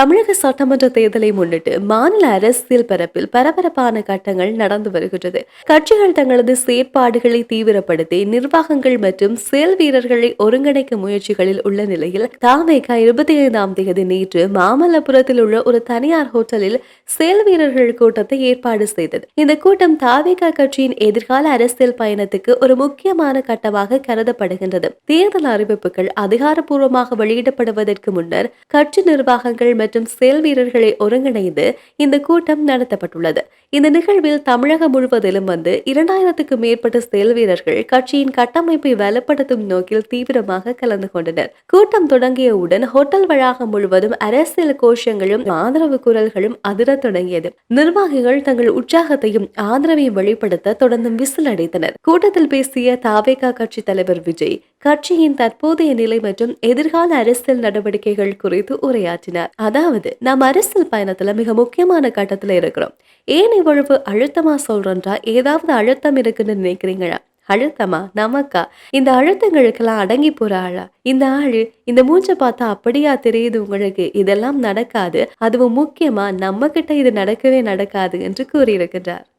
தமிழக சட்டமன்ற தேர்தலை முன்னிட்டு மாநில அரசியல் பரப்பில் பரபரப்பான கட்டங்கள் நடந்து வருகின்றது. கட்சிகள் தங்களது செயற்பாடுகளை தீவிரப்படுத்தி நிர்வாகங்கள் மற்றும் செயல் வீரர்களை ஒருங்கிணைக்கும் முயற்சிகளில் உள்ள நிலையில் தவேக 25ஆம் தேதி நேற்று மாமல்லபுரத்தில் உள்ள ஒரு தனியார் ஹோட்டலில் செயல் வீரர்கள் கூட்டத்தை ஏற்பாடு செய்தது. இந்த கூட்டம் தவேக கட்சியின் எதிர்கால அரசியல் பயணத்துக்கு ஒரு முக்கியமான கட்டமாக கருதப்படுகின்றது. தேர்தல் அறிவிப்புகள் அதிகாரப்பூர்வமாக வெளியிடப்படுவதற்கு முன்னர் கட்சி நிர்வாகங்கள் மற்றும் செயல் வீரர்களை ஒருங்கிணைந்து இந்த கூட்டம் நடத்தப்பட்டுள்ளது. இந்த நிகழ்வில் தமிழகம் முழுவதிலும் 2000க்கும் மேற்பட்ட செயல் வீரர்கள் கட்சியின் கட்டமைப்பை வலுப்படுத்தும் நோக்கில் தீவிரமாக கலந்து கொண்டனர். கூட்டம் தொடங்கியவுடன் ஹோட்டல் வளாகம் முழுவதும் அரசியல் கோஷங்களும் ஆதரவு குரல்களும் அதிரத் தொடங்கியது. நிர்வாகிகள் தங்கள் உற்சாகத்தையும் ஆதரவையும் வெளிப்படுத்த தொடர்ந்து விசில் அடித்தனர். கூட்டத்தில் பேசிய தவேக கட்சி தலைவர் விஜய் கட்சியின் தற்போதைய நிலை மற்றும் எதிர்கால அரசியல் நடவடிக்கைகள் குறித்து உரையாற்றினார். அதாவது, நாம் அரசியல் பயணத்துல மிக முக்கியமான கட்டத்துல இருக்கிறோம். ஏன் இவ்வளவு அழுத்தமா சொல்றா? ஏதாவது அழுத்தம் இருக்குன்னு நினைக்கிறீங்களா? அழுத்தமா? நமக்கா? இந்த அழுத்தங்களுக்கெல்லாம் அடங்கி போற ஆளா இந்த ஆளு? இந்த மூஞ்ச பார்த்தா அப்படியா தெரியுது உங்களுக்கு? இதெல்லாம் நடக்காது. அதுவும் முக்கியமா நம்ம கிட்ட இது நடக்கவே நடக்காது என்று கூறியிருக்கின்றார்.